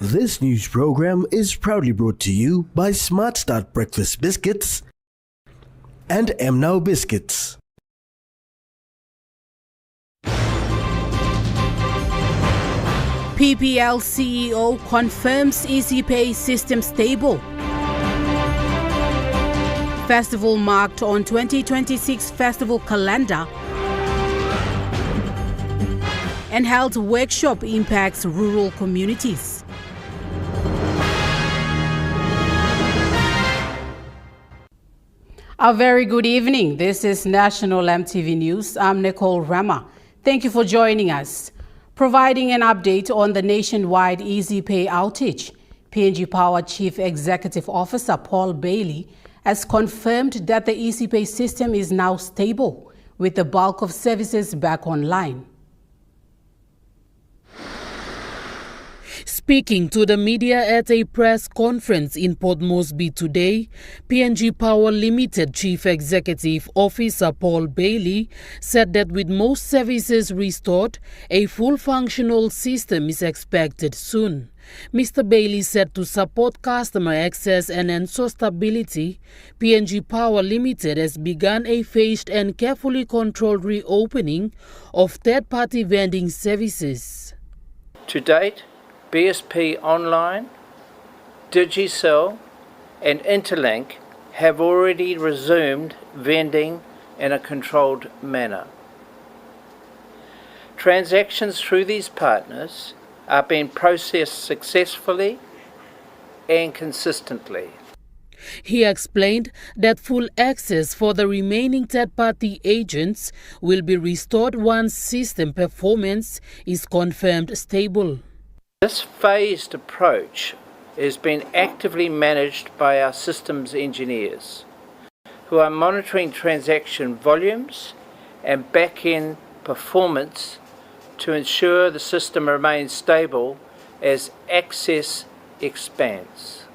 This news program is proudly brought to you by Smart Start Breakfast Biscuits and Now Biscuits. PPL CEO confirms EasyPay system stable. Festival marked on 2026 festival calendar. And health workshop impacts rural communities. A very good evening. This is National EMTV News. I'm Nicole Rama. Thank you for joining us. Providing an update on the nationwide EasyPay outage, PNG Power Chief Executive Officer Paul Bailey has confirmed that the EasyPay system is now stable, with the bulk of services back online. Speaking to the media at a press conference in Port Moresby today, PNG Power Limited Chief Executive Officer Paul Bailey said that with most services restored, a full functional system is expected soon. Mr. Bailey said to support customer access and ensure stability, PNG Power Limited has begun a phased and carefully controlled reopening of third-party vending services. To date, BSP Online, Digicel and Interlink have already resumed vending in a controlled manner. Transactions through these partners are being processed successfully and consistently. He explained that full access for the remaining third-party agents will be restored once system performance is confirmed stable. This phased approach is being actively managed by our systems engineers, who are monitoring transaction volumes and back-end performance to ensure the system remains stable as access expands.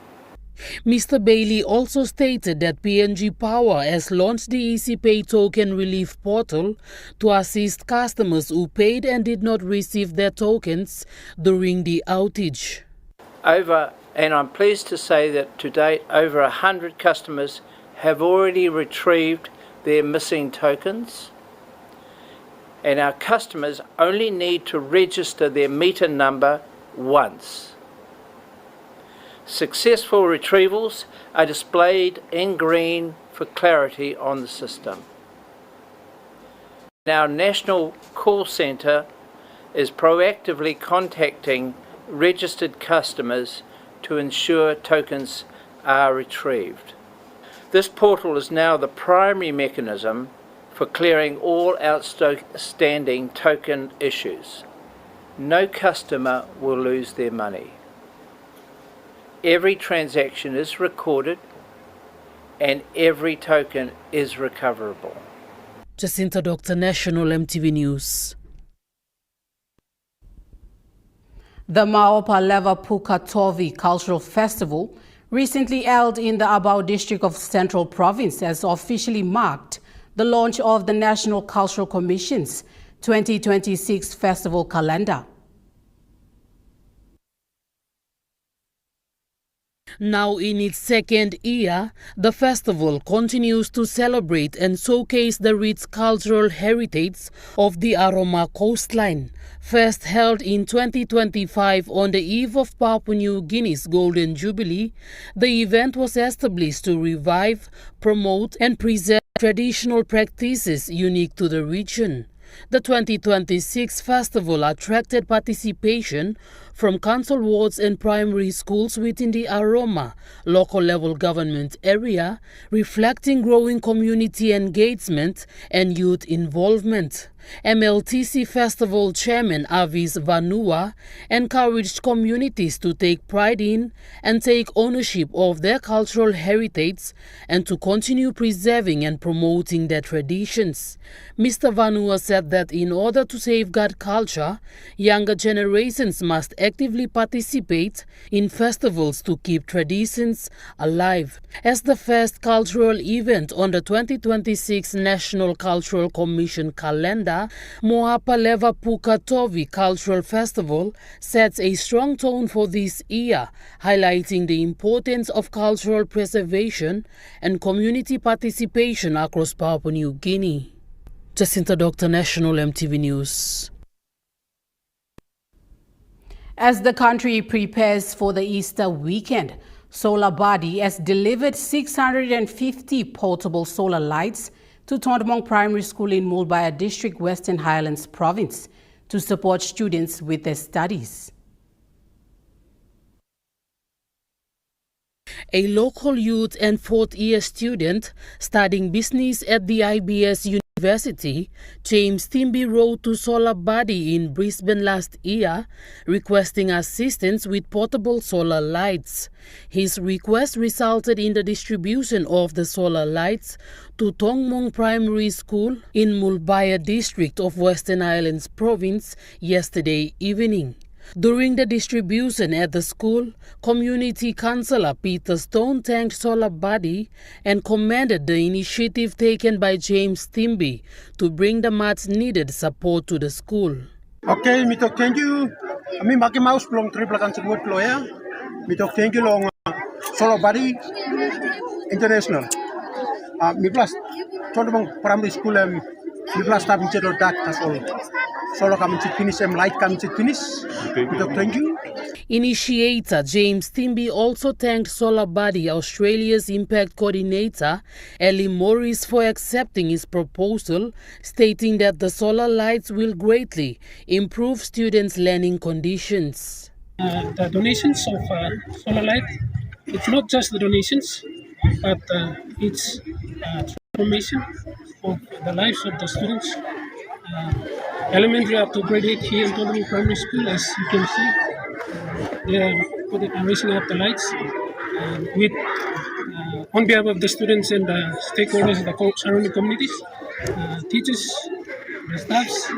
Mr. Bailey also stated that PNG Power has launched the EasyPay Token Relief Portal to assist customers who paid and did not receive their tokens during the outage. And I'm pleased to say that to date, over 100 customers have already retrieved their missing tokens, and our customers only need to register their meter number once. Successful retrievals are displayed in green for clarity on the system. Our national call centre is proactively contacting registered customers to ensure tokens are retrieved. This portal is now the primary mechanism for clearing all outstanding token issues. No customer will lose their money. Every transaction is recorded and every token is recoverable. Jacinta Doctor, National EMTV News. The Maopa Leva Pukatovi Cultural Festival, recently held in the Abau district of Central Province, has officially marked the launch of the National Cultural Commission's 2026 festival calendar. Now in its second year, the festival continues to celebrate and showcase the rich cultural heritage of the Aroma coastline. First held in 2025 on the eve of Papua New Guinea's Golden Jubilee, the event was established to revive, promote and preserve traditional practices unique to the region. The 2026 festival attracted participation from council wards and primary schools within the Aroma local level government area, reflecting growing community engagement and youth involvement. MLTC Festival Chairman Avis Vanua encouraged communities to take pride in and take ownership of their cultural heritage and to continue preserving and promoting their traditions. Mr. Vanua said that in order to safeguard culture, younger generations must actively participate in festivals to keep traditions alive. As the first cultural event on the 2026 National Cultural Commission calendar, agenda, Moapaleva Pukatovi Cultural Festival sets a strong tone for this year, highlighting the importance of cultural preservation and community participation across Papua New Guinea. Jacinta Dr. National EMTV News. As the country prepares for the Easter weekend, Solar Body has delivered 650 portable solar lights to Tondmong Primary School in Mulbaya District, Western Highlands Province, to support students with their studies. A local youth and fourth-year student studying business at the IBS University, James Timby, wrote to Solar Body in Brisbane last year requesting assistance with portable solar lights. His request resulted in the distribution of the solar lights to Tongmong Primary School in Mulbaya District of Western Islands Province yesterday evening. During the distribution at the school, Community Councillor Peter Stone thanked Solar Body and commended the initiative taken by James Timby to bring the much needed support to the school. Okay, mitok thank you. Kami makin mau sebelum trip belakang sebut lo ya. Mitok thank you long Solar Body International. Mi plus Tondmong Primary School mi plus tapi cedok dak tasol. Solo kami finish light kami finish. Mitok thank you. Initiator James Timby also thanked Solar Body Australia's Impact Coordinator Ellie Morris for accepting his proposal, stating that the solar lights will greatly improve students' learning conditions. The donations of solar light, it's not just the donations, but it's transformation of the lives of the students. Elementary up to grade 8 here in Tondmong Primary School, as you can see, they are raising up the lights with on behalf of the students and the stakeholders of the surrounding communities, teachers, the staffs.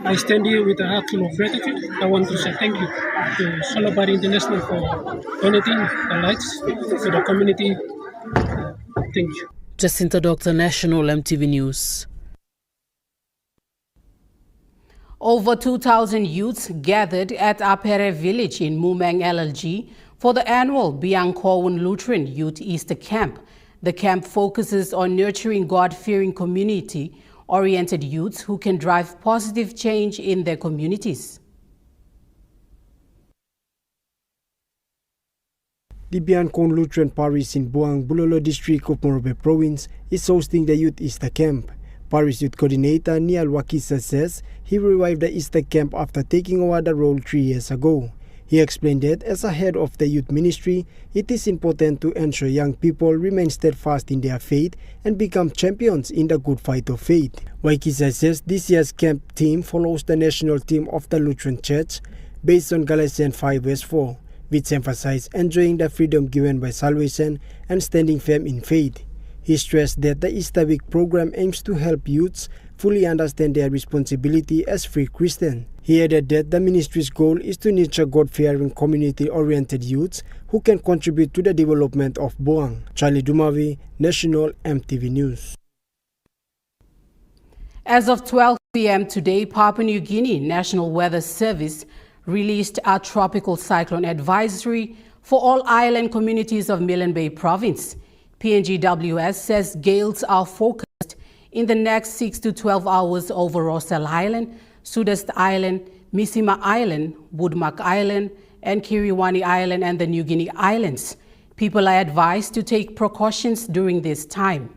I stand here with a heart full of gratitude. I want to say thank you to Solar Body International for donating the lights to the community. Thank you. Jacinta Dr. National EMTV News. Over 2,000 youths gathered at Apere village in Mumang LLG for the annual Biangkowun Lutheran Youth Easter Camp. The camp focuses on nurturing God-fearing community-oriented youths who can drive positive change in their communities. The Biangkowun Lutheran Parish in Buang, Bulolo District of Morobe Province is hosting the Youth Easter Camp. Parish Youth Coordinator Nial Wakisa says he revived the Easter Camp after taking over the role 3 years ago. He explained that as a head of the youth ministry, it is important to ensure young people remain steadfast in their faith and become champions in the good fight of faith. Wakisa says this year's camp theme follows the national theme of the Lutheran Church based on Galatians 5 verse 4, which emphasizes enjoying the freedom given by salvation and standing firm in faith. He stressed that the Easter Week program aims to help youths fully understand their responsibility as free Christians. He added that the ministry's goal is to nurture God-fearing, community-oriented youths who can contribute to the development of Buang. Charlie Dumavi, National EMTV News. As of 12 p.m. today, Papua New Guinea National Weather Service released a tropical cyclone advisory for all island communities of Milne Bay Province. PNGWS says gales are forecast in the next 6 to 12 hours over Rossel Island, Sudest Island, Misima Island, Woodmark Island, and Kiriwani Island and the New Guinea Islands. People are advised to take precautions during this time.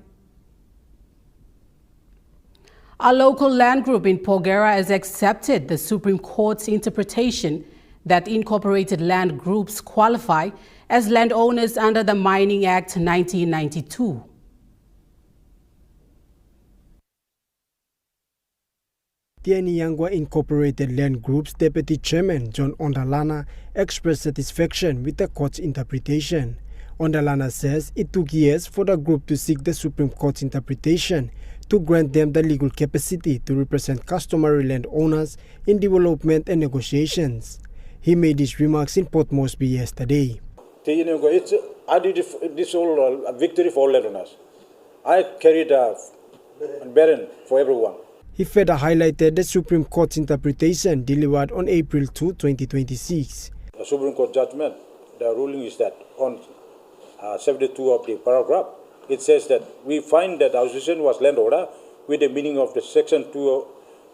A local land group in Porgera has accepted the Supreme Court's interpretation that incorporated land groups qualify as landowners under the Mining Act 1992. Tianyangwa Incorporated Land Group's Deputy Chairman John Ondalana expressed satisfaction with the court's interpretation. Ondalana says it took years for the group to seek the Supreme Court's interpretation to grant them the legal capacity to represent customary landowners in development and negotiations. He made these remarks in Port Moresby yesterday. I did this all victory for all landowners. I carried a burden for everyone. He further highlighted the Supreme Court's interpretation delivered on April 2, 2026. The Supreme Court judgment, the ruling is that on 72 of the paragraph, it says that we find that the association was landowner with the meaning of the Section 2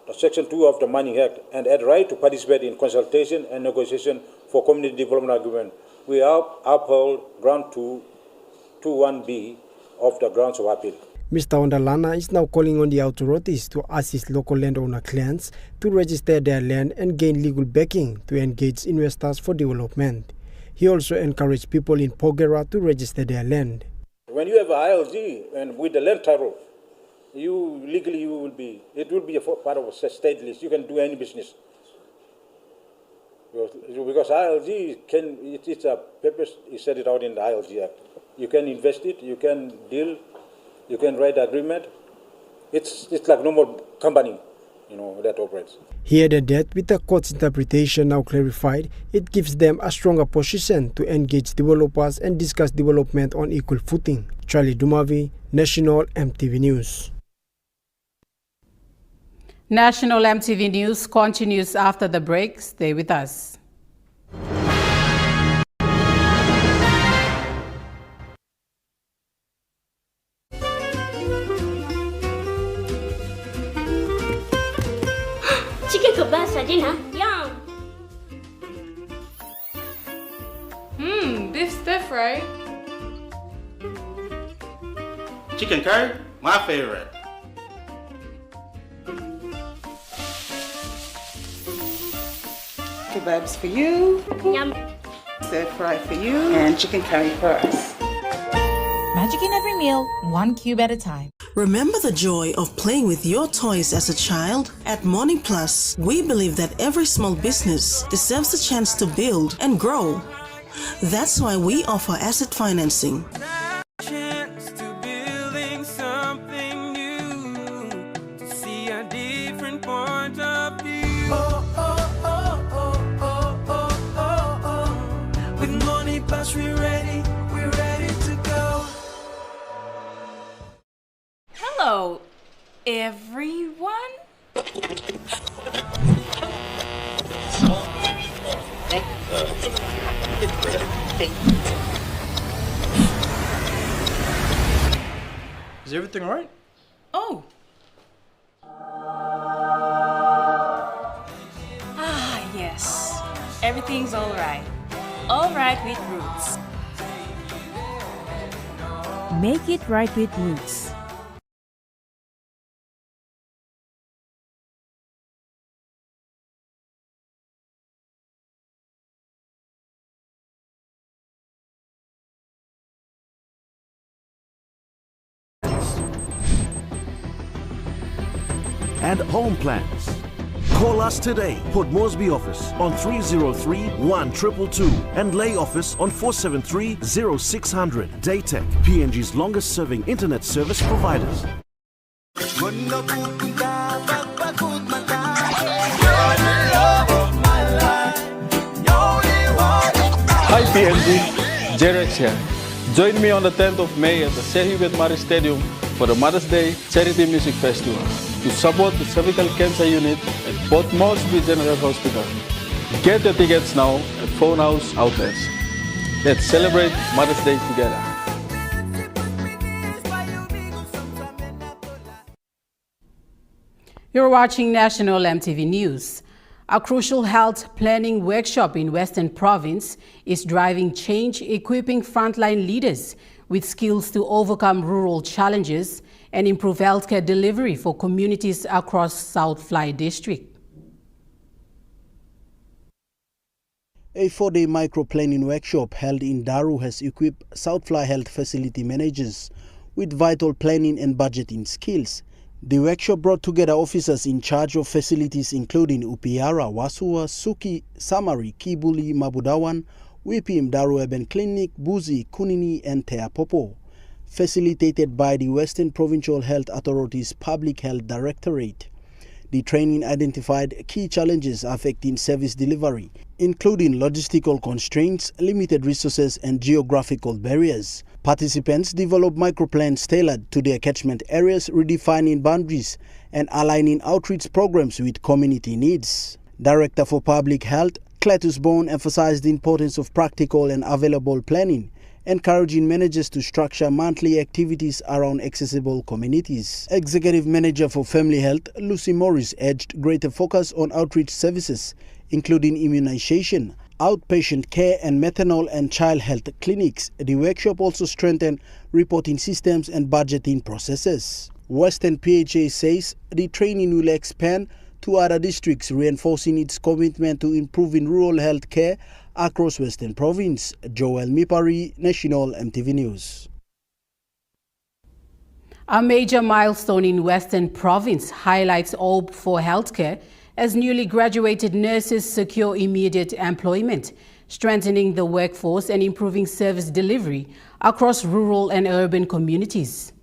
of the Mining Act and had right to participate in consultation and negotiation for community development agreement. We uphold ground 2.1b of the grounds of appeal. Mr. Ondalana is now calling on the authorities to assist local landowner clients to register their land and gain legal backing to engage investors for development. He also encouraged people in Pogera to register their land. When you have a ILG and with the land title, it will be a part of a state list. You can do any business. Because ILG it's a purpose, you set it out in the ILG Act. You can invest it, you can deal, you can write agreement. It's like normal company, that operates. He added that with the court's interpretation now clarified, it gives them a stronger position to engage developers and discuss development on equal footing. Charlie Dumavi, National EMTV News. National EMTV News continues after the break. Stay with us. Chicken kebab Dina. Yum. Beef stir fry. Chicken curry, my favorite. Kebabs for you, Yum. stir fry for you, and chicken curry for us. Magic in every meal, one cube at a time. Remember the joy of playing with your toys as a child? At Morning Plus, we believe that every small business deserves the chance to build and grow. That's why we offer asset financing. Hello, everyone. Is everything all right? Oh. Yes. Everything's all right. All right with Roots. Make it right with Roots. And home plans. Call us today. Port Moresby office on 303-1222 and Lay office on 473-0600. Daytech, PNG's longest serving internet service providers. Hi PNG, Jerex here. Join me on the 10th of May at the Sehiwet Mari Stadium for the Mother's Day Charity Music Festival to support the cervical cancer unit at Port Moresby General Hospital. Get your tickets now at Phone House outlets. Let's celebrate Mother's Day together. You're watching National EMTV News. A crucial health planning workshop in Western Province is driving change, equipping frontline leaders with skills to overcome rural challenges and improve healthcare delivery for communities across South Fly District. A 4-day micro-planning workshop held in Daru has equipped South Fly Health Facility managers with vital planning and budgeting skills. The workshop brought together officers in charge of facilities including Upiara, Wasua, Suki, Samari, Kibuli, Mabudawan, Wipim, Daru Urban Clinic, Buzi, Kunini and Teapopo. Facilitated by the Western Provincial Health Authority's Public Health Directorate. The training identified key challenges affecting service delivery, including logistical constraints, limited resources and geographical barriers. Participants developed microplans tailored to their catchment areas, redefining boundaries and aligning outreach programs with community needs. Director for Public Health, Cletus Bone, emphasized the importance of practical and available planning, encouraging managers to structure monthly activities around accessible communities. Executive Manager for Family Health, Lucy Morris, urged greater focus on outreach services, including immunization, outpatient care and maternal and child health clinics. The workshop also strengthened reporting systems and budgeting processes. Western PHA says the training will expand to other districts, reinforcing its commitment to improving rural health care across Western Province. Joel Mipari, National EMTV News. A major milestone in Western Province highlights hope for healthcare as newly graduated nurses secure immediate employment, strengthening the workforce and improving service delivery across rural and urban communities.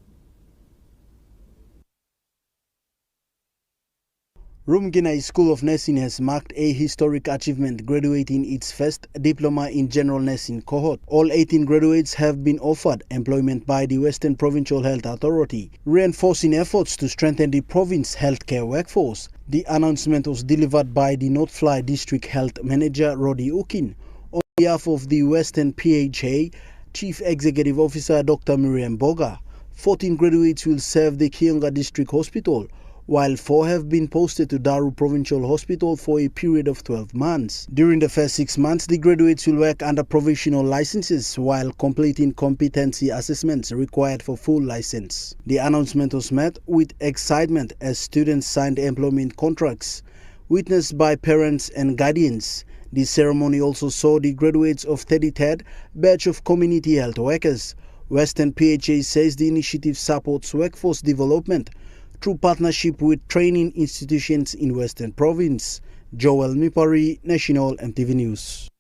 Rumginai School of Nursing has marked a historic achievement, graduating its first diploma in general nursing cohort. All 18 graduates have been offered employment by the Western Provincial Health Authority, reinforcing efforts to strengthen the province healthcare workforce. The announcement was delivered by the North Fly District Health Manager Rodi Ukin on behalf of the Western PHA Chief Executive Officer Dr. Miriam Boga. 14 graduates will serve the Kionga District Hospital, while 4 have been posted to Daru Provincial Hospital for a period of 12 months. During the first 6 months, the graduates will work under provisional licenses while completing competency assessments required for full license. The announcement was met with excitement as students signed employment contracts, witnessed by parents and guardians. The ceremony also saw the graduates of 33rd batch of community health workers. Western PHA says the initiative supports workforce development through partnership with training institutions in Western Province. Joel Mipari, National EMTV News.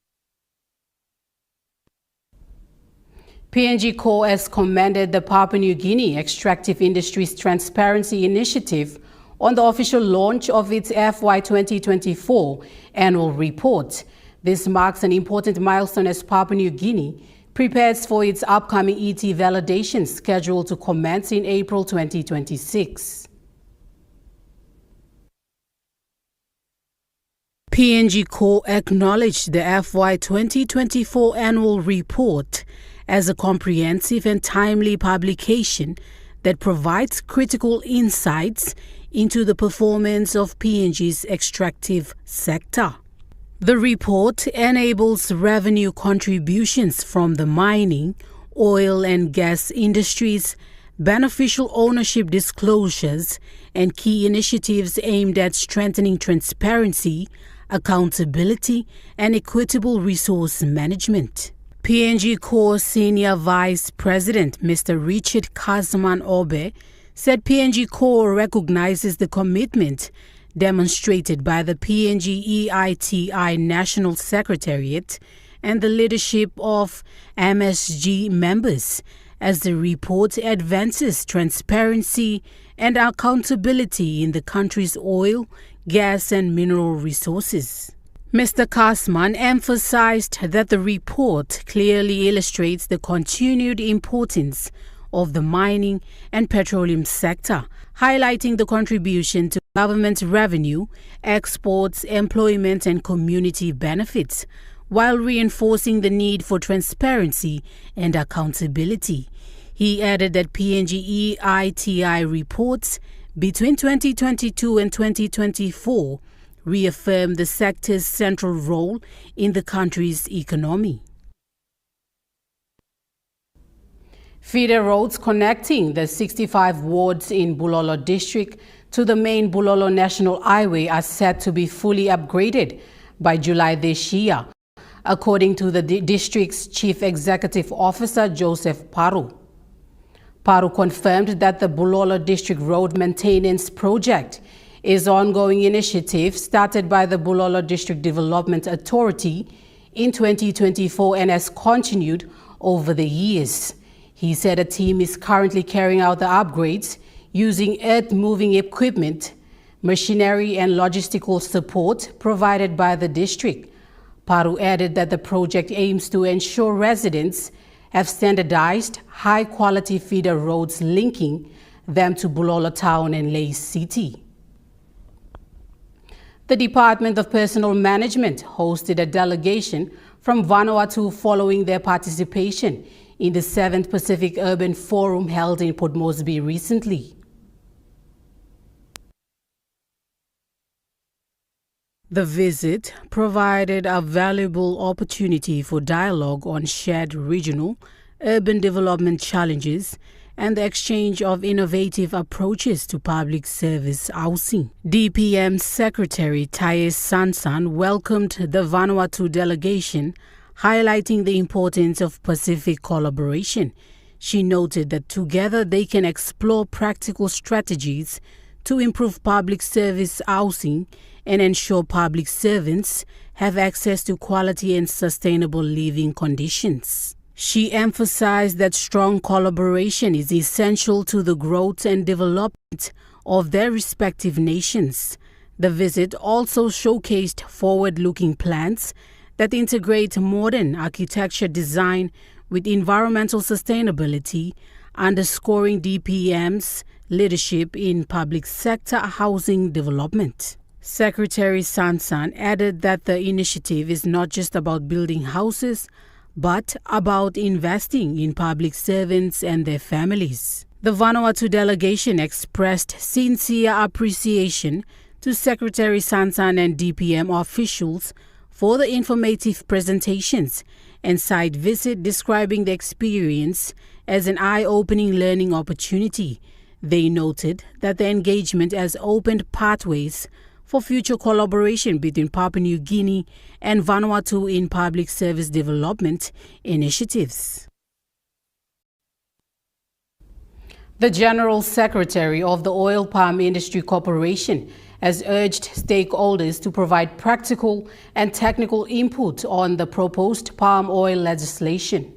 PNG Co has commended the Papua New Guinea Extractive Industries Transparency Initiative on the official launch of its FY 2024 annual report. This marks an important milestone as Papua New Guinea prepares for its upcoming ET validation scheduled to commence in April 2026. PNG Co acknowledged the FY 2024 annual report as a comprehensive and timely publication that provides critical insights into the performance of PNG's extractive sector. The report enables revenue contributions from the mining, oil and gas industries, beneficial ownership disclosures, and key initiatives aimed at strengthening transparency, accountability, and equitable resource management. PNG Co Senior Vice President Mr. Richard Kazman Obe said PNG Co recognizes the commitment demonstrated by the PNG EITI National Secretariat and the leadership of MSG members as the report advances transparency and accountability in the country's oil, gas and mineral resources. Mr. Kasman emphasized that the report clearly illustrates the continued importance of the mining and petroleum sector, highlighting the contribution to government revenue, exports, employment and community benefits, while reinforcing the need for transparency and accountability. He added that PNG EITI reports between 2022 and 2024 reaffirmed the sector's central role in the country's economy. Feeder roads connecting the 65 wards in Bulolo district to the main Bulolo National Highway are set to be fully upgraded by July this year, according to the district's Chief Executive Officer Joseph Paru. Paru confirmed that the Bulolo District Road Maintenance Project is an ongoing initiative started by the Bulolo District Development Authority in 2024 and has continued over the years. He said a team is currently carrying out the upgrades using earth-moving equipment, machinery and logistical support provided by the district. Paru added that the project aims to ensure residents have standardized high-quality feeder roads linking them to Bulolo town and Lae City. The Department of Personal Management hosted a delegation from Vanuatu following their participation in the 7th Pacific Urban Forum held in Port Moresby recently. The visit provided a valuable opportunity for dialogue on shared regional urban development challenges and the exchange of innovative approaches to public service housing. DPM Secretary Thais Sansan welcomed the Vanuatu delegation, highlighting the importance of Pacific collaboration. She noted that together they can explore practical strategies to improve public service housing and ensure public servants have access to quality and sustainable living conditions. She emphasized that strong collaboration is essential to the growth and development of their respective nations. The visit also showcased forward-looking plans that integrate modern architecture design with environmental sustainability, underscoring DPM's leadership in public sector housing development. Secretary Sansan added that the initiative is not just about building houses, but about investing in public servants and their families. The Vanuatu delegation expressed sincere appreciation to Secretary Sansan and DPM officials for the informative presentations and site visit, describing the experience as an eye-opening learning opportunity. They noted that the engagement has opened pathways for future collaboration between Papua New Guinea and Vanuatu in public service development initiatives. The General Secretary of the Oil Palm Industry Corporation has urged stakeholders to provide practical and technical input on the proposed palm oil legislation.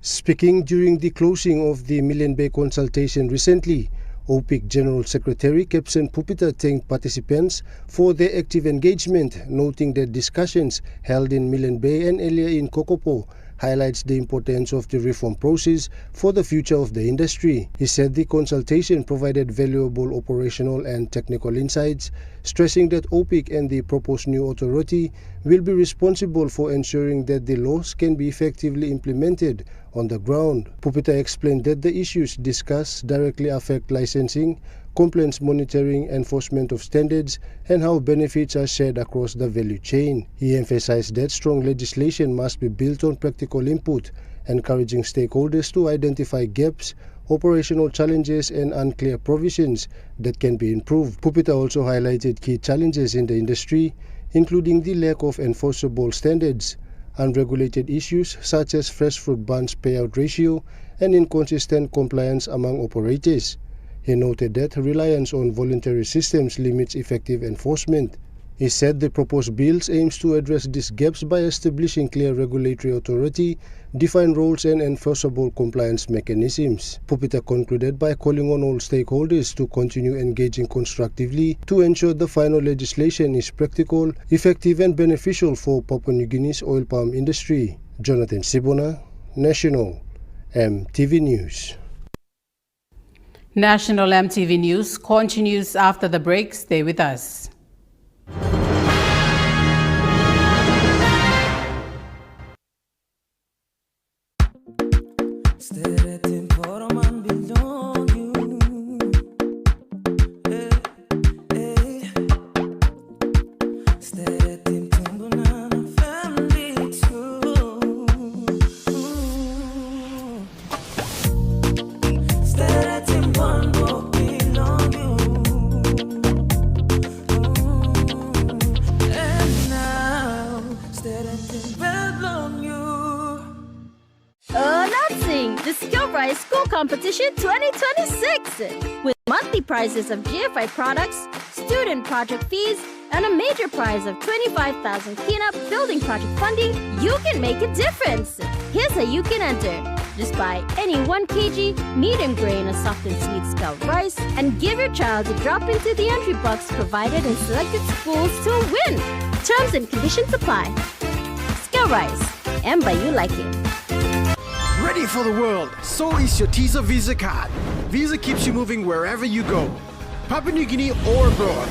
Speaking during the closing of the Milne Bay consultation recently, OPIC General Secretary Captain Pupita thanked participants for their active engagement, noting that discussions held in Milne Bay and earlier in Kokopo highlights the importance of the reform process for the future of the industry. He said the consultation provided valuable operational and technical insights, stressing that OPIC and the proposed new authority will be responsible for ensuring that the laws can be effectively implemented on the ground. Pupita explained that the issues discussed directly affect licensing, compliance monitoring, enforcement of standards, and how benefits are shared across the value chain. He emphasized that strong legislation must be built on practical input, encouraging stakeholders to identify gaps, operational challenges, and unclear provisions that can be improved. Pupita also highlighted key challenges in the industry, including the lack of enforceable standards, unregulated issues such as fresh fruit bunch payout ratio, and inconsistent compliance among operators. He noted that reliance on voluntary systems limits effective enforcement. He said the proposed bills aims to address these gaps by establishing clear regulatory authority, defined roles, and enforceable compliance mechanisms. Pupita concluded by calling on all stakeholders to continue engaging constructively to ensure the final legislation is practical, effective, and beneficial for Papua New Guinea's oil palm industry. Jonathan Sibona, National EMTV News. National EMTV News continues after the break. Stay with us. Competition 2026 with monthly prizes of GFI products, student project fees, and a major prize of 25,000 cleanup building project funding. You can make a difference. Here's how you can enter. Just buy any 1 kg medium grain or soft and sweet scout rice and give your child a drop into the entry box provided in selected schools to win. Terms and conditions apply. your rice. And by you like it. Ready for the world, so is your TISA Visa card. Visa keeps you moving wherever you go, Papua New Guinea or abroad.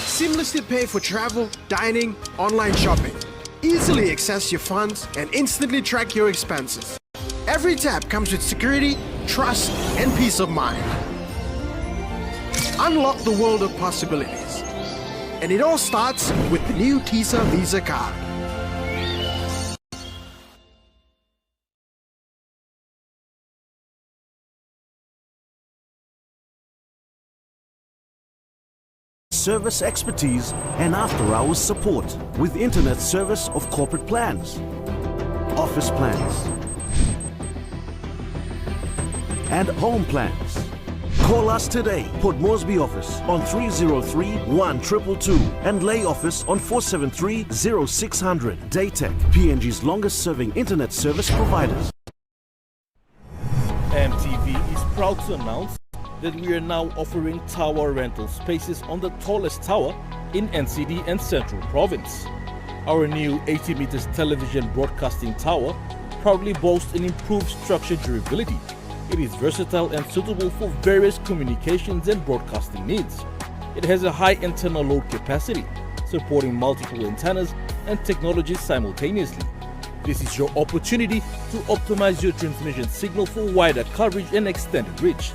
Seamlessly pay for travel, dining, online shopping. Easily access your funds and instantly track your expenses. Every tap comes with security, trust, and peace of mind. Unlock the world of possibilities. And it all starts with the new TISA Visa card. Service expertise and after-hours support with internet service of corporate plans, office plans, and home plans. Call us today. Port Moresby office on 303-1222 and Lay office on 473-0600. Daytech, PNG's longest-serving internet service providers. EMTV is proud to announce that we are now offering tower rental spaces on the tallest tower in NCD and Central Province. Our new 80 meters television broadcasting tower proudly boasts an improved structure durability. It is versatile and suitable for various communications and broadcasting needs. It has a high internal load capacity, supporting multiple antennas and technologies simultaneously. This is your opportunity to optimize your transmission signal for wider coverage and extended reach.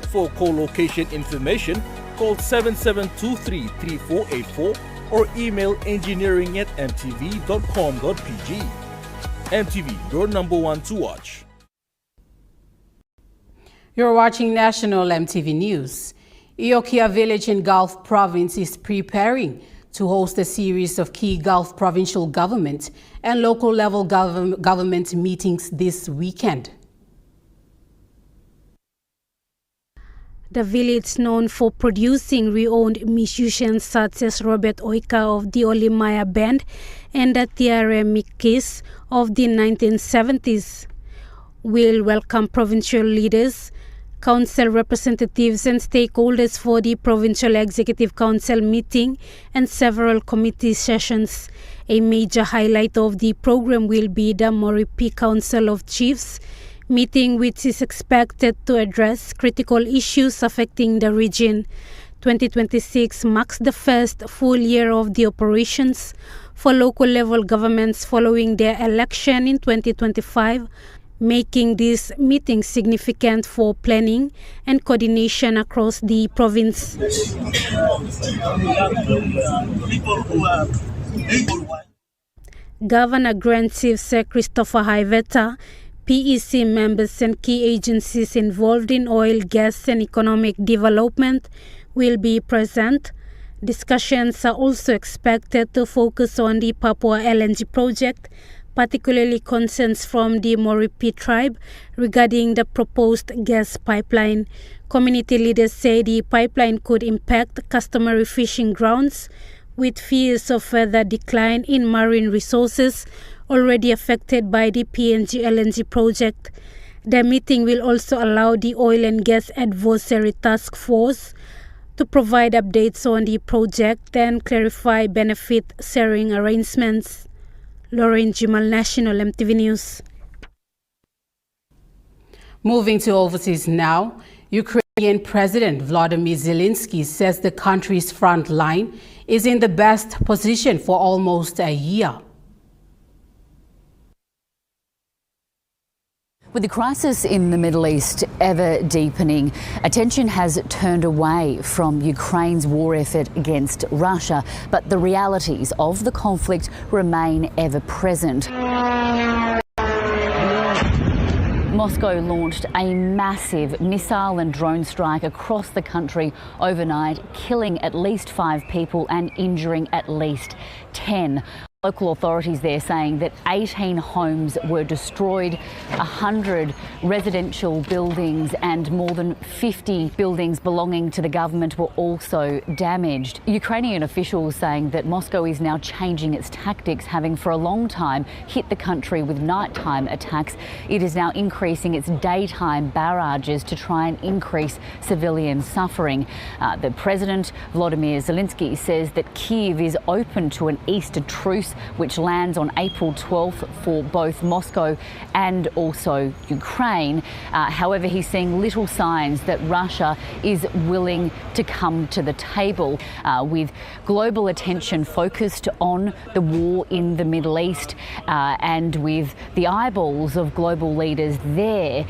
For co-location information, call 7723-3484 or email engineering@mtv.com.pg. MTV, your number one to watch. You're watching National MTV News. Iokia Village in Gulf Province is preparing to host a series of key Gulf provincial government and local level government meetings this weekend. The village, known for producing renowned musicians such as Robert Oika of the Olimaya Band and the Tiare Mikis of the 1970s, will welcome provincial leaders, council representatives and stakeholders for the Provincial Executive Council meeting and several committee sessions. A major highlight of the program will be the Moripi Council of Chiefs meeting, which is expected to address critical issues affecting the region. 2026 marks the first full year of the operations for local level governments following their election in 2025, making this meeting significant for planning and coordination across the province. Governor Grand Chief Sir Christopher Haiveta, PEC members and key agencies involved in oil, gas and economic development will be present. Discussions are also expected to focus on the Papua LNG project, particularly concerns from the Moripi tribe regarding the proposed gas pipeline. Community leaders say the pipeline could impact customary fishing grounds, with fears of further decline in marine resources already affected by the PNG LNG project. The meeting will also allow the Oil and Gas Advisory Task Force to provide updates on the project and clarify benefit sharing arrangements. Lauren Jimal, National MTV News. Moving to overseas now, Ukrainian President Volodymyr Zelensky says the country's front line is in the best position for almost a year. With the crisis in the Middle East ever deepening, attention has turned away from Ukraine's war effort against Russia, but the realities of the conflict remain ever present. Moscow launched a massive missile and drone strike across the country overnight, killing at least 5 people and injuring at least 10. Local authorities there saying that 18 homes were destroyed, 100 residential buildings and more than 50 buildings belonging to the government were also damaged. Ukrainian officials saying that Moscow is now changing its tactics, having for a long time hit the country with nighttime attacks. It is now increasing its daytime barrages to try and increase civilian suffering. The President, Volodymyr Zelensky, says that Kyiv is open to an Easter truce flights, which lands on April 12th for both Moscow and also Ukraine. However, he's seeing little signs that Russia is willing to come to the table, with global attention focused on the war in the Middle East, and with the eyeballs of global leaders there.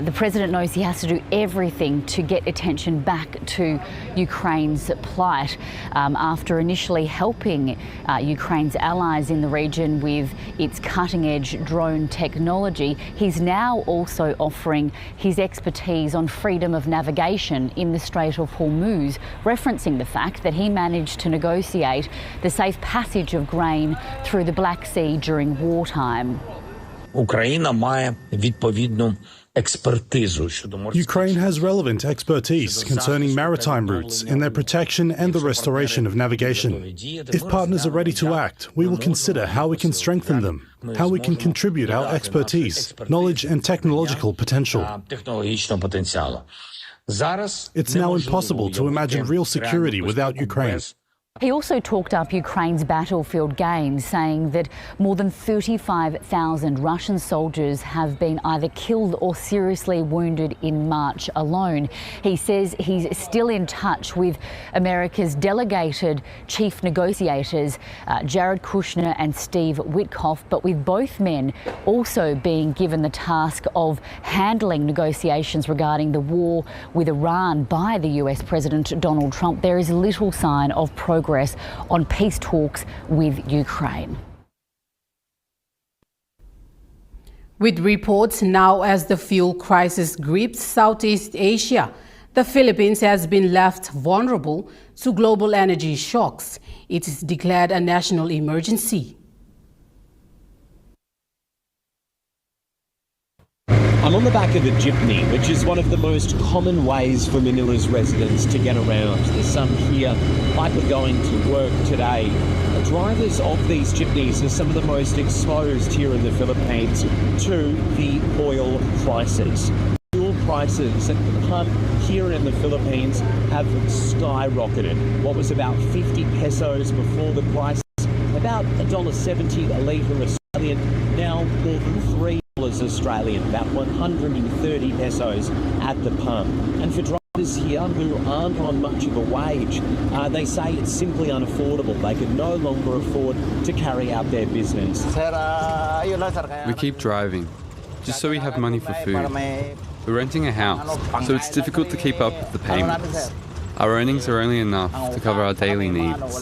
The president knows he has to do everything to get attention back to Ukraine's plight. After initially helping Ukraine's allies in the region with its cutting-edge drone technology, he's now also offering his expertise on freedom of navigation in the Strait of Hormuz, referencing the fact that he managed to negotiate the safe passage of grain through the Black Sea during wartime. Ukraine has relevant expertise concerning maritime routes in their protection and the restoration of navigation. If partners are ready to act, we will consider how we can strengthen them, how we can contribute our expertise, knowledge and technological potential. It's now impossible to imagine real security without Ukraine. He also talked up Ukraine's battlefield gains, saying that more than 35,000 Russian soldiers have been either killed or seriously wounded in March alone. He says he's still in touch with America's delegated chief negotiators, Jared Kushner and Steve Witkoff, but with both men also being given the task of handling negotiations regarding the war with Iran by the US President Donald Trump, there is little sign of progress on peace talks with Ukraine. With reports now as the fuel crisis grips Southeast Asia, the Philippines has been left vulnerable to global energy shocks. It is declared a national emergency. I'm on the back of a jeepney, which is one of the most common ways for Manila's residents to get around. There's some here, like we're going to work today. The drivers of these jeepneys are some of the most exposed here in the Philippines to the oil prices. Fuel prices at the pump here in the Philippines have skyrocketed. What was about 50 pesos before the crisis, about $1.70 a litre Australian, now more than $3 Australian, about 130 pesos at the pump. And for drivers here who aren't on much of a wage, they say it's simply unaffordable. They can no longer afford to carry out their business. We keep driving, just so we have money for food. We're renting a house, so it's difficult to keep up with the payments. Our earnings are only enough to cover our daily needs.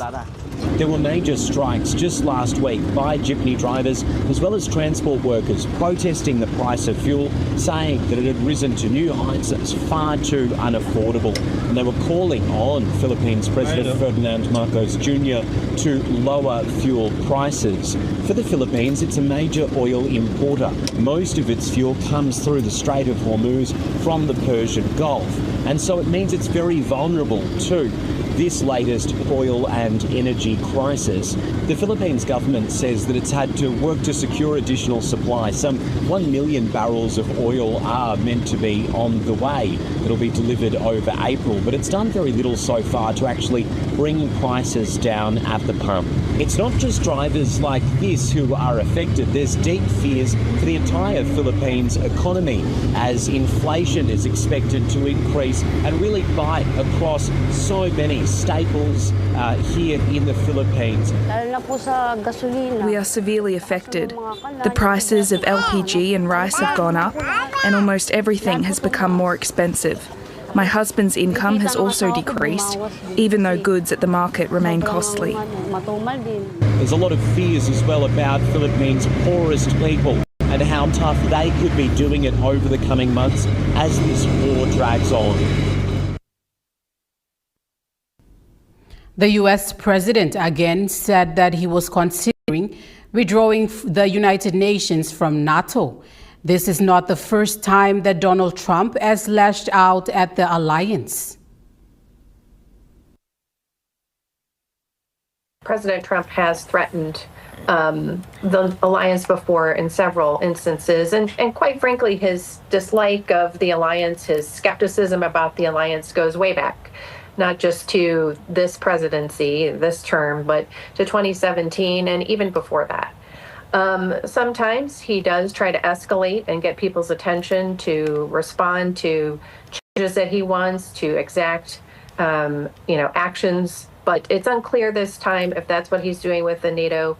There were major strikes just last week by jeepney drivers as well as transport workers protesting the price of fuel, saying that it had risen to new heights that's far too unaffordable. And they were calling on Philippines President Ferdinand Marcos Jr. to lower fuel prices. For the Philippines, it's a major oil importer. Most of its fuel comes through the Strait of Hormuz from the Persian Gulf. And so it means it's very vulnerable to this latest oil and energy crisis. The Philippines government says that it's had to work to secure additional supply. Some 1 million barrels of oil are meant to be on the way. It'll be delivered over April, but it's done very little so far to actually bring prices down at the pump. It's not just drivers like this who are affected. There's deep fears for the entire Philippines economy as inflation is expected to increase and really bite across so many staples here in the Philippines. We are severely affected. The prices of LPG and rice have gone up, and almost everything has become more expensive. My husband's income has also decreased, even though goods at the market remain costly. There's a lot of fears as well about Philippines' poorest people and how tough they could be doing it over the coming months as this war drags on. The US president again said that he was considering withdrawing the United Nations from NATO. This is not the first time that Donald Trump has lashed out at the alliance. President Trump has threatened the alliance before in several instances, and quite frankly, his dislike of the alliance, his skepticism about the alliance goes way back. not just to this presidency, this term, but to 2017 and even before that. Sometimes he does try to escalate and get people's attention to respond to changes that he wants, to exact, actions. But it's unclear this time if that's what he's doing with the NATO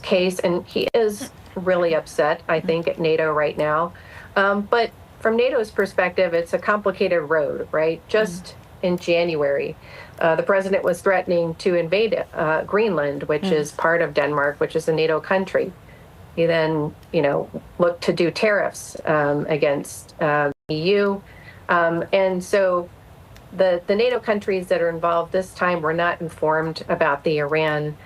case. And he is really upset, I think, at NATO right now. But from NATO's perspective, it's a complicated road, right? Just in January, the president was threatening to invade Greenland, which is part of Denmark, which is a NATO country. He then, looked to do tariffs against the EU. And so the NATO countries that are involved this time were not informed about the Iran.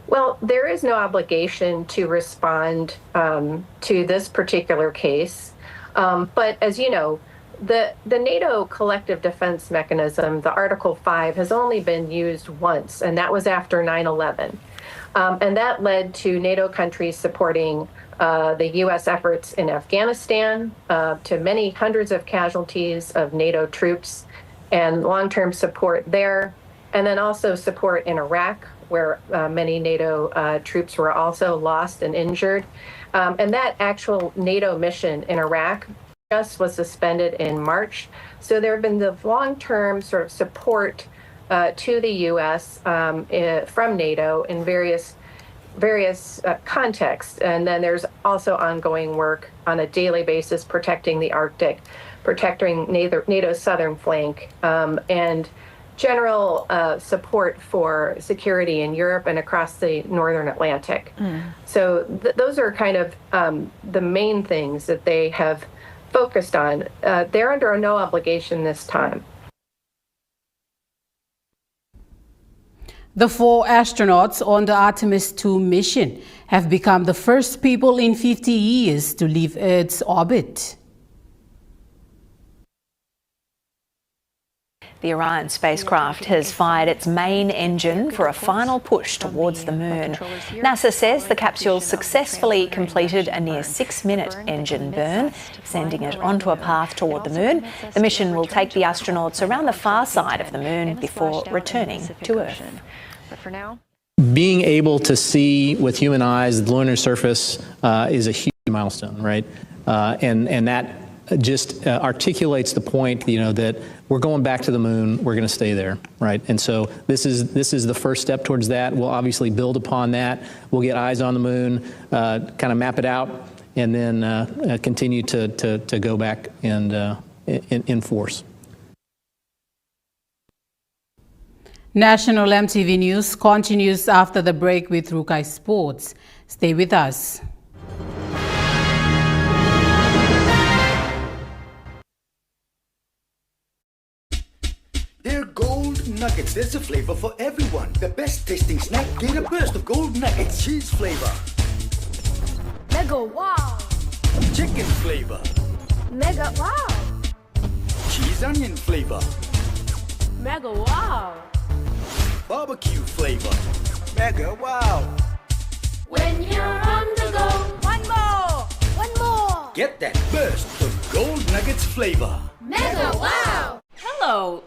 Well, there is no obligation to respond to this particular case. But as you know, the NATO collective defense mechanism, the Article 5, has only been used once, and that was after 9/11. And that led to NATO countries supporting the U.S. efforts in Afghanistan, to many hundreds of casualties of NATO troops and long-term support there, and then also support in Iraq, where many NATO troops were also lost and injured. And that actual NATO mission in Iraq just was suspended in March. So there have been the long-term sort of support to the U.S. From NATO in various contexts. And then there's also ongoing work on a daily basis protecting the Arctic, protecting NATO's southern flank, and general support for security in Europe and across the northern Atlantic. So those are kind of the main things that they have focused on. They're under no obligation this time. The 4 astronauts on the Artemis 2 mission have become the first people in 50 years to leave Earth's orbit. The Orion spacecraft has fired its main engine for a final push towards the moon. NASA says the capsule successfully completed a near 6-minute engine burn, sending it onto a path toward the moon. The mission will take the astronauts around the far side of the moon before returning to Earth. But for now, being able to see with human eyes the lunar surface is a huge milestone, right? And that just articulates the point, that we're going back to the moon, we're going to stay there, right? And so this is the first step towards that. We'll obviously build upon that. We'll get eyes on the moon, kind of map it out, and then continue to go back and in force. National EMTV News continues after the break with Rukai Sports. Stay with us. They're gold nuggets. There's a flavor for everyone. The best tasting snack. Get a burst of gold nuggets. Cheese flavor. Mega wow. Chicken flavor. Mega wow. Cheese onion flavor. Mega wow. Barbecue flavor. Mega wow. When you're on the go, one more. One more. Get that burst of gold nuggets flavor. Mega wow. Hello,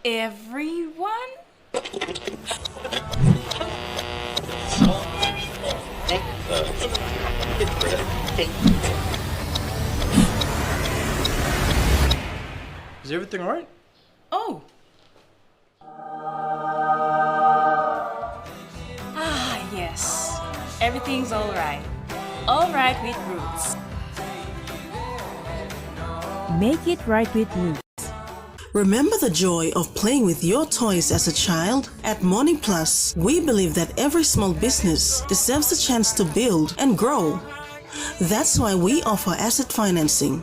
everyone. Is everything all right? Oh. Yes. Everything's all right. All right with Roots. Make it right with Roots. Remember the joy of playing with your toys as a child? At Morning Plus, we believe that every small business deserves the chance to build and grow. That's why we offer asset financing.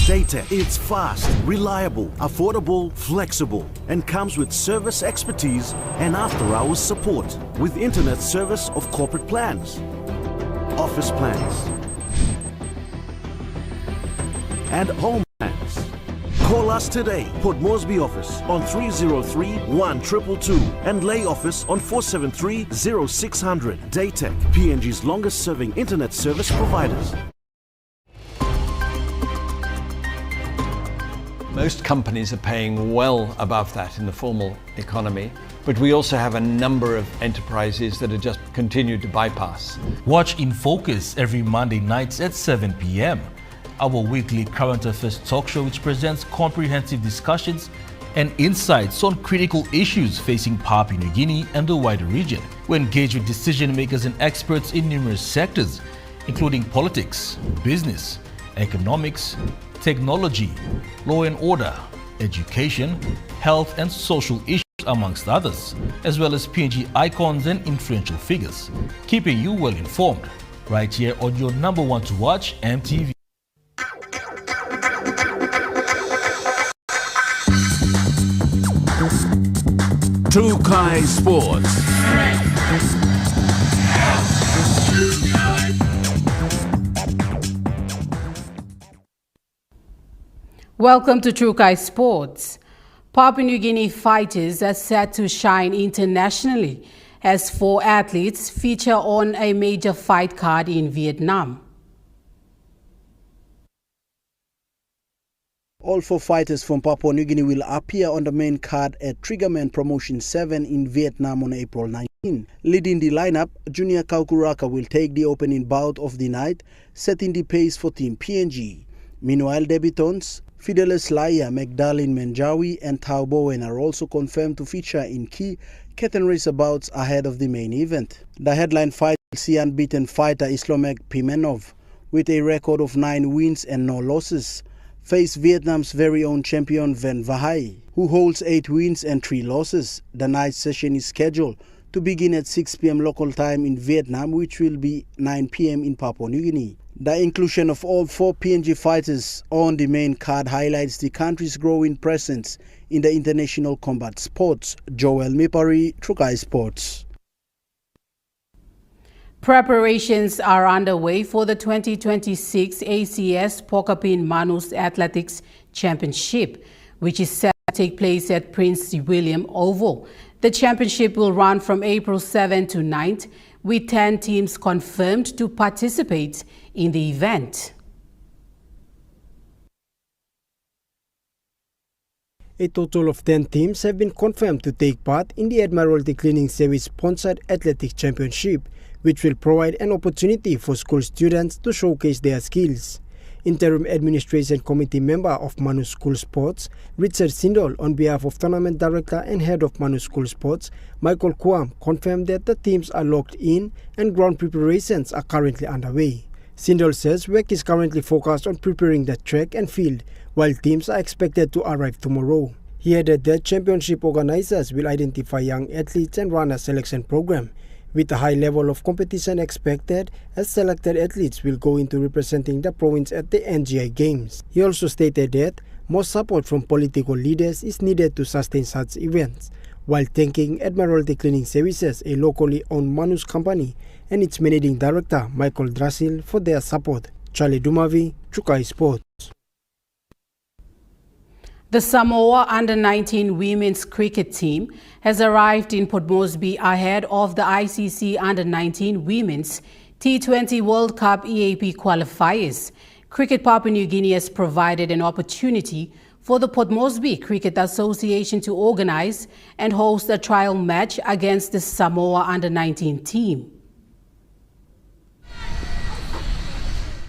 Daytech. It's fast, reliable, affordable, flexible, and comes with service expertise and after-hours support with internet service of corporate plans, office plans, and home plans. Call us today. Port Moresby office on 303-1222 and Lay office on 473-0600. Daytech, PNG's longest serving internet service providers. Most companies are paying well above that in the formal economy, but we also have a number of enterprises that are just continued to bypass. Watch In Focus every Monday nights at 7 p.m. Our weekly current affairs talk show, which presents comprehensive discussions and insights on critical issues facing Papua New Guinea and the wider region. We engage with decision makers and experts in numerous sectors, including politics, business, economics, technology, law and order, education, health and social issues, amongst others, as well as PNG icons and influential figures, keeping you well informed, right here on your number one to watch, EMTV. Trukai Sports. Welcome to Trukai Sports. Papua New Guinea fighters are set to shine internationally as 4 athletes feature on a major fight card in Vietnam. All 4 fighters from Papua New Guinea will appear on the main card at Triggerman Promotion 7 in Vietnam on April 19. Leading the lineup, Junior Kaukuraka will take the opening bout of the night, setting the pace for Team PNG. Meanwhile, debutants Fidelis Laia, Magdalene Menjawi and Tao Bowen are also confirmed to feature in key curtain racer bouts ahead of the main event. The headline fight will see unbeaten fighter Islomek Pimenov, with a record of 9 wins and no losses, face Vietnam's very own champion Van Vahai, who holds 8 wins and 3 losses. The night session is scheduled to begin at 6 p.m. local time in Vietnam, which will be 9 p.m. in Papua New Guinea. The inclusion of all 4 PNG fighters on the main card highlights the country's growing presence in the international combat sports. Joel Mipari, Trukai Sports. Preparations are underway for the 2026 ACS Pokapin Manus Athletics Championship, which is set to take place at Prince William Oval. The championship will run from April 7 to 9th, with 10 teams confirmed to participate in the event. A total of 10 teams have been confirmed to take part in the Admiralty Cleaning Service-sponsored Athletics Championship, which will provide an opportunity for school students to showcase their skills. Interim Administration Committee member of Manus School Sports, Richard Sindol, on behalf of Tournament Director and Head of Manus School Sports, Michael Kwam, confirmed that the teams are locked in and ground preparations are currently underway. Sindol says work is currently focused on preparing the track and field, while teams are expected to arrive tomorrow. He added that championship organizers will identify young athletes and run a selection program, with a high level of competition expected, as selected athletes will go into representing the province at the NGI Games. He also stated that more support from political leaders is needed to sustain such events, while thanking Admiralty Cleaning Services, a locally owned Manus company, and its managing director, Michael Drasil, for their support. Charlie Dumavi, Trukai Sports. The Samoa Under-19 women's cricket team has arrived in Port Moresby ahead of the ICC Under-19 Women's T20 World Cup EAP qualifiers. Cricket Papua New Guinea has provided an opportunity for the Port Moresby Cricket Association to organize and host a trial match against the Samoa Under-19 team.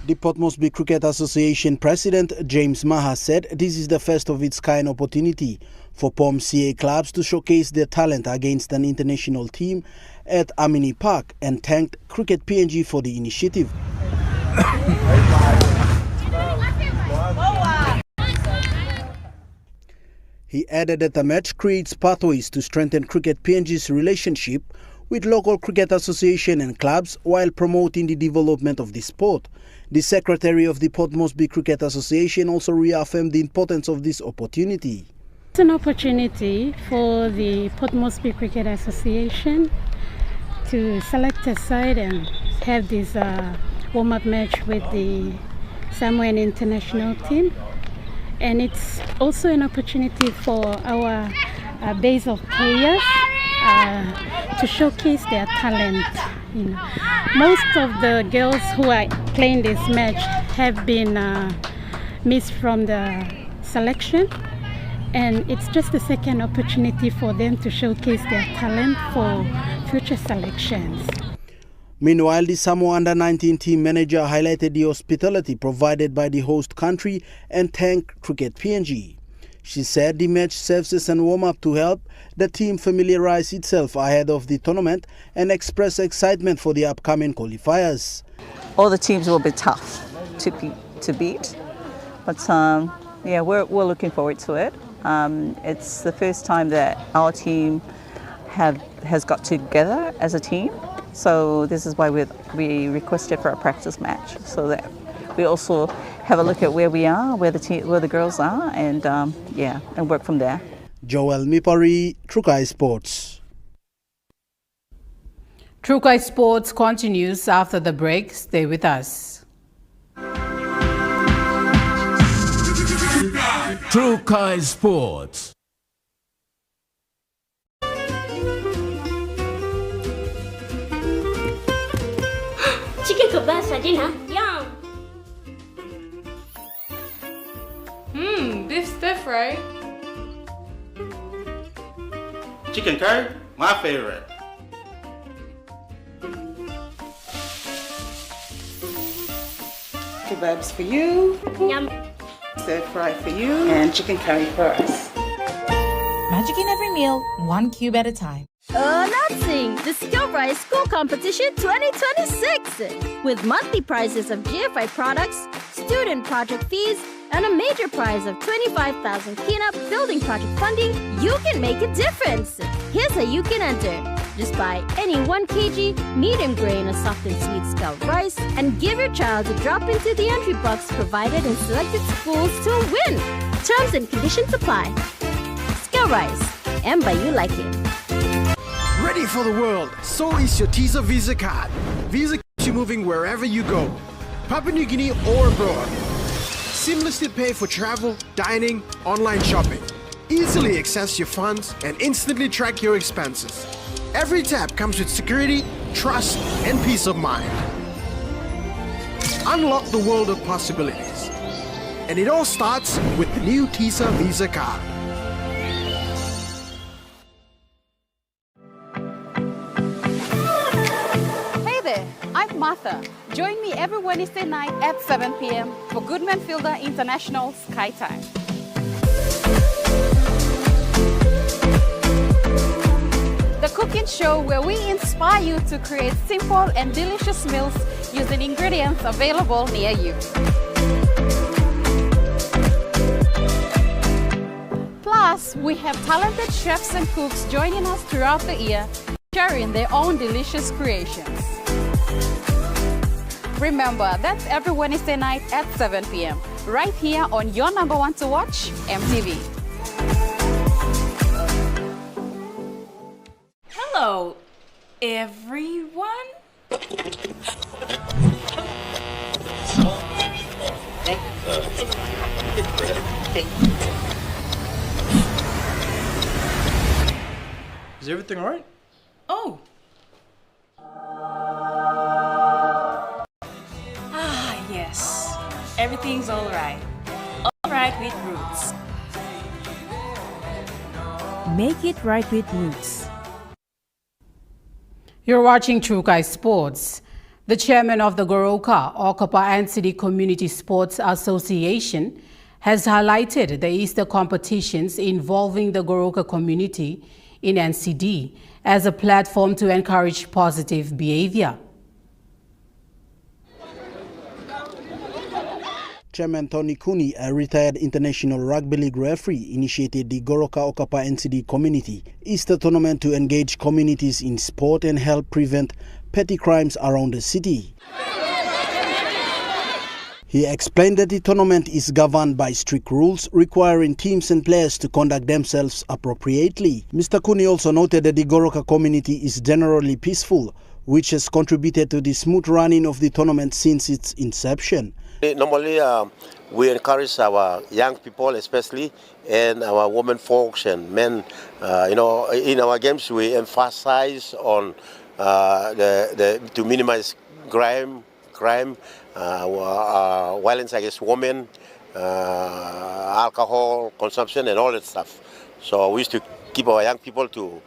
The Port Moresby Cricket Association President James Maha said this is the first of its kind opportunity for POM CA clubs to showcase their talent against an international team at Amini Park, and thanked Cricket PNG for the initiative. He added that the match creates pathways to strengthen Cricket PNG's relationship with local cricket association and clubs while promoting the development of the sport. The secretary of the Port Moresby Cricket Association also reaffirmed the importance of this opportunity. It's an opportunity for the Port Moresby Cricket Association to select a side and have this warm-up match with the Samoan international team. And it's also an opportunity for our base of players to showcase their talent. Most of the girls who are playing this match have been missed from the selection, and it's just a second opportunity for them to showcase their talent for future selections. Meanwhile, the Samoa Under-19 team manager highlighted the hospitality provided by the host country and thanked Cricket PNG. She said the match serves as an warm-up to help the team familiarize itself ahead of the tournament and express excitement for the upcoming qualifiers. All the teams will be tough to beat, but yeah, we're looking forward to it. It's the first time that our team has got together as a team, so this is why we requested for a practice match, so that we also have a look at where we are, where the girls are, and yeah, and work from there. Joel Mipari, Trukai Sports. Trukai Sports continues after the break. Stay with us. Trukai Sports. Chicken kebab saja lah. Yum. Beef stir fry. Chicken curry, my favorite. Kebabs for you. Yum. Stir fry for you. And chicken curry for us. Magic in every meal, 1 cube at a time. Announcing the Skill Rise School Competition 2026 with monthly prizes of GFI products, student project fees, and a major prize of 25,000 Kina building project funding. You can make a difference. Here's how you can enter. Just buy any 1 kg medium grain or soft and sweet Scout rice and give your child a drop into the entry box provided in selected schools to win. Terms and conditions apply. Scout Rice, and by you like it. Ready for the world, so is your TISA Visa card. Visa keeps you moving wherever you go, Papua New Guinea or abroad. Seamlessly pay for travel, dining, online shopping. Easily access your funds and instantly track your expenses. Every tap comes with security, trust, and peace of mind. Unlock the world of possibilities. And it all starts with the new TISA Visa card. I'm Martha. Join me every Wednesday night at 7 p.m. for Goodman Fielder International Sky Time. The cooking show where we inspire you to create simple and delicious meals using ingredients available near you. Plus, we have talented chefs and cooks joining us throughout the year, sharing their own delicious creations. Remember, that's every Wednesday night at 7 p.m. right here on your number one to watch, EMTV. Hello, everyone. Is everything alright? Oh. Yes, everything's alright. Alright with Roots. Make it right with Roots. You're watching Trukai Sports. The chairman of the Goroka, Okapa NCD Community Sports Association, has highlighted the Easter competitions involving the Goroka community in NCD as a platform to encourage positive behavior. Chairman Tony Cooney, a retired International Rugby League referee, initiated the Goroka Okapa NCD Community Easter tournament to engage communities in sport and help prevent petty crimes around the city. He explained that the tournament is governed by strict rules requiring teams and players to conduct themselves appropriately. Mr. Cooney also noted that the Goroka community is generally peaceful, which has contributed to the smooth running of the tournament since its inception. Normally, we encourage our young people, especially, and our women folks and men. In our games, we emphasize on to minimize crime, violence against women, alcohol consumption, and all that stuff. So we used to keep our young people to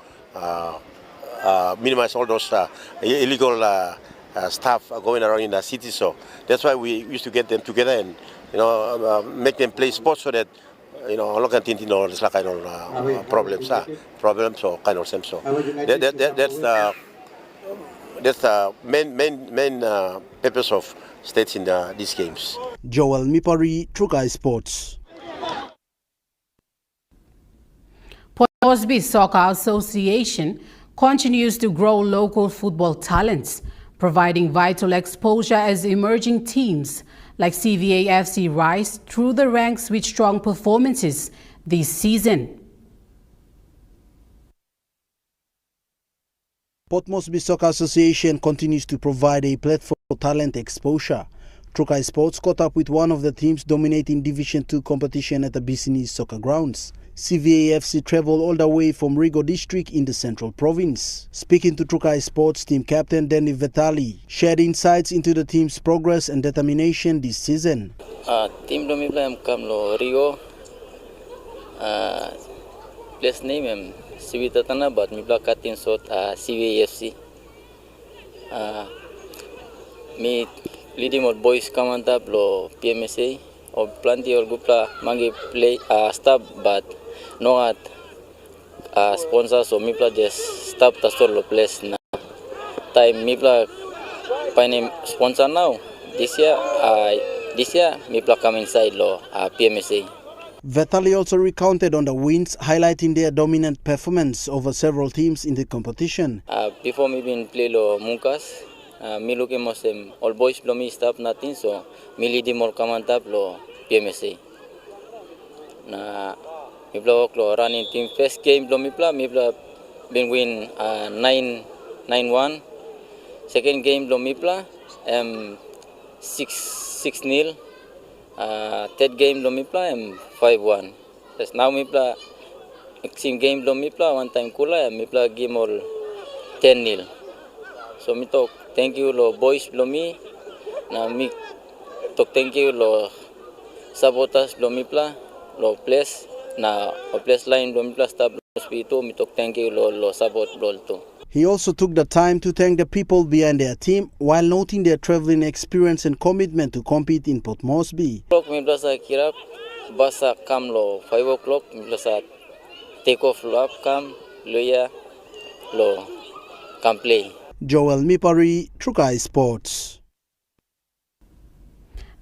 minimize all those illegal stuff going around in the city. So that's why we used to get them together and make them play sports so that local there's like problems or kind of same. So that's the main purpose of states in these games. Joel Mipari, Trukai Sports. Port Moresby Soccer Association continues to grow local football talents, providing vital exposure as emerging teams like CVA FC rise through the ranks with strong performances this season. Port Moresby Soccer Association continues to provide a platform for talent exposure. Trukai Sports caught up with one of the teams dominating Division 2 competition at the Bisini Soccer Grounds. CVA FC traveled all the way from Rigo District in the Central Province. Speaking to Trukai Sports team captain Danny Vetali shared insights into the team's progress and determination this season. Team lo mibla kam lo Rigo. Place name Sivita Tana but mibla katin sot CVA FC. Me leading all boys kamanta lo PMSA or plenty or gupla mangi play stop but no at sponsors so mipla just stop the store lo place na time mipla paine sponsor now this year mipla come inside lo PMSA. Vetali also recounted on the wins, highlighting their dominant performance over several teams in the competition. Before me been play lo Munkas, me look most all boys lo me stop nothing so me lead more kamanta lo PMSA. Na mipla lo running team first game lo mipla been win 9-1. Second game lo mipla 6-0. Third game lo mipla 5-1. Just now mipla same game lo mipla one time kula mipla game all 10-0. So me talk thank you lo boys lo me na me talk thank you lo supporters lo mipla lo place na o place line lo mipla staff lo spito me talk thank you lo support lo to. He also took the time to thank the people behind their team while noting their traveling experience and commitment to compete in Port Moresby. Mipla sa kirap basa kam lo 5 o'clock mipla sa take off lo up kam loya lo kam play. Joel Mipari, Trukai Sports.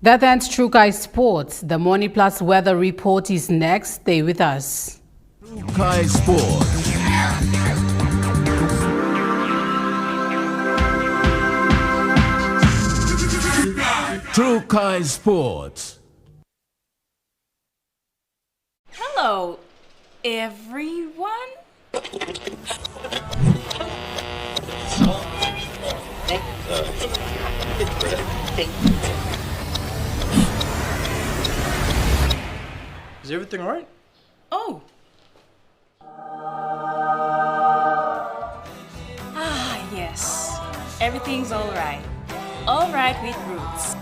That ends Trukai Sports. The Morning Plus weather report is next. Stay with us. Trukai Sports. Trukai Sports. Hello, everyone. Is everything alright? Oh. Yes. Everything's alright. Alright with Roots.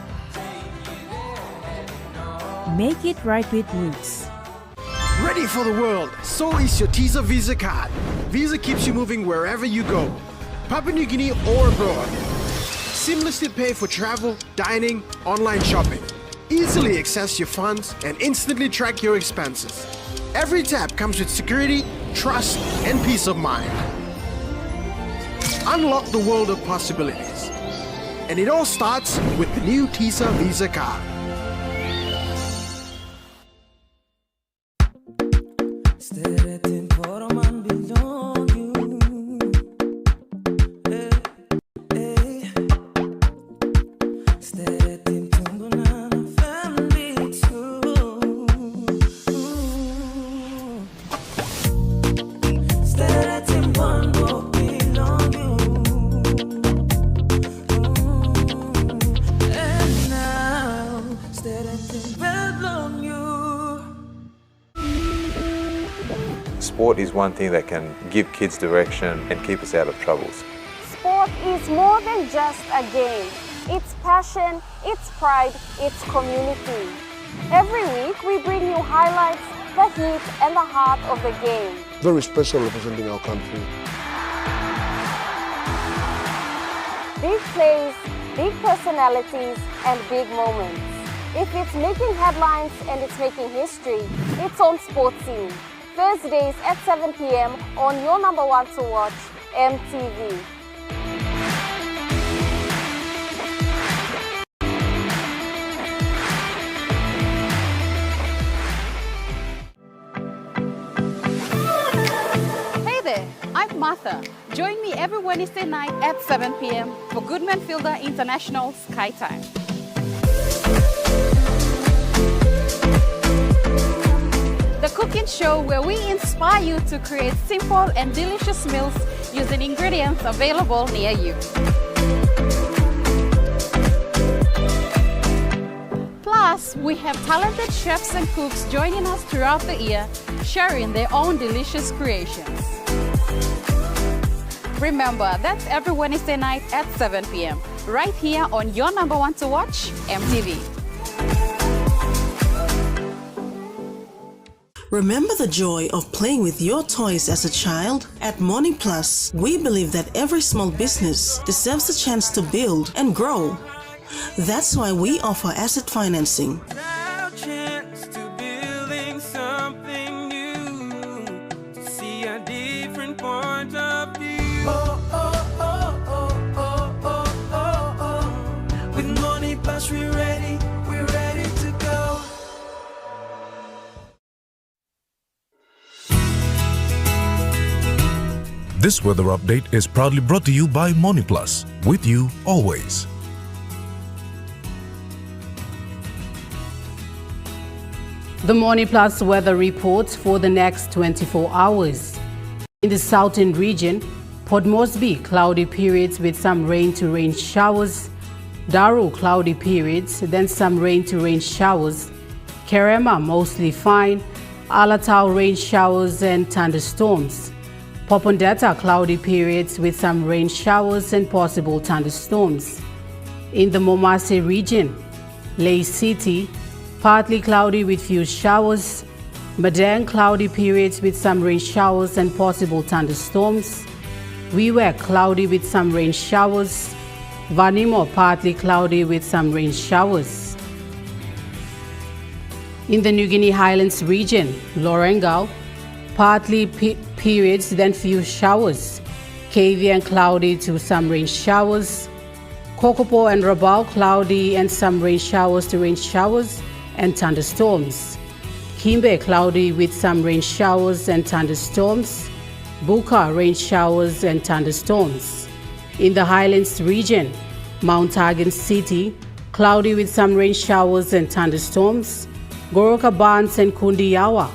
Make it right with Roots. Ready for the world, so is your TISA Visa card. Visa keeps you moving wherever you go. Papua New Guinea or abroad. Seamlessly pay for travel, dining, online shopping. Easily access your funds and instantly track your expenses. Every tap comes with security, trust, and peace of mind. Unlock the world of possibilities. And it all starts with the new TISA Visa card. sport is one thing that can give kids direction and keep us out of troubles. Sport is more than just a game. It's passion, it's pride, it's community. Every week we bring you highlights, the heat and the heart of the game. Very special representing our country. Big plays, big personalities and big moments. If it's making headlines and it's making history, it's on Sports Scene. Thursdays at 7 p.m. on your number one to watch, EMTV. Hey there, I'm Martha. Join me every Wednesday night at 7 p.m. for Goodman Fielder International Sky Time. The cooking show where we inspire you to create simple and delicious meals using ingredients available near you. Plus, we have talented chefs and cooks joining us throughout the year, sharing their own delicious creations. Remember, that's every Wednesday night at 7 p.m. right here on your number one to watch, EMTV. Remember the joy of playing with your toys as a child? At Money Plus, we believe that every small business deserves a chance to build and grow. That's why we offer asset financing. With Money Plus, we're ready to go. This weather update is proudly brought to you by Money Plus, with you always. The Money Plus weather reports for the next 24 hours. In the southern region, Port Moresby, cloudy periods with some rain to rain showers. Daru, cloudy periods, then some rain to rain showers. Kerema, mostly fine. Alatau, rain showers and thunderstorms. Popondetta, cloudy periods with some rain showers and possible thunderstorms. In the Momase region, Lay City, partly cloudy with few showers. Madang, cloudy periods with some rain showers and possible thunderstorms. Wewak, cloudy with some rain showers. Vanimo, partly cloudy with some rain showers. In the New Guinea Highlands region, Lorengau, partly periods then few showers. Kavian, cloudy to some rain showers. Kokopo and Rabaul, cloudy and some rain showers to rain showers and thunderstorms. Kimbe, cloudy with some rain showers and thunderstorms. Buka, rain showers and thunderstorms. In the Highlands region, Mount Hagen City, cloudy with some rain showers and thunderstorms. Goroka Barnes and Kundiyawa,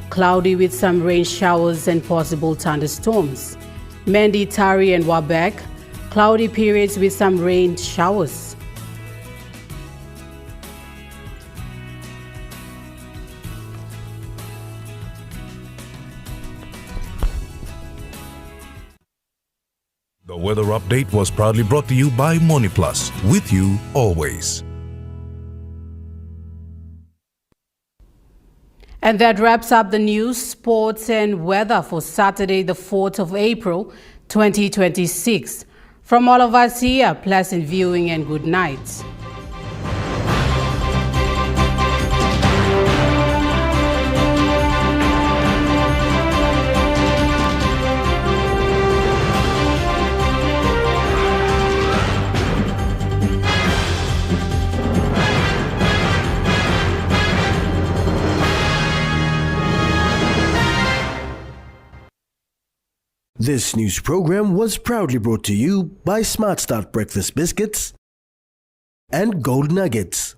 cloudy with some rain showers and possible thunderstorms. Mendi, Tari and Wabek, cloudy periods with some rain showers. The weather update was proudly brought to you by Money Plus, with you always. And that wraps up the news, sports and weather for Saturday, the 4th of April, 2026. From all of us here, pleasant viewing and good night. This news program was proudly brought to you by Smart Start Breakfast Biscuits and Gold Nuggets.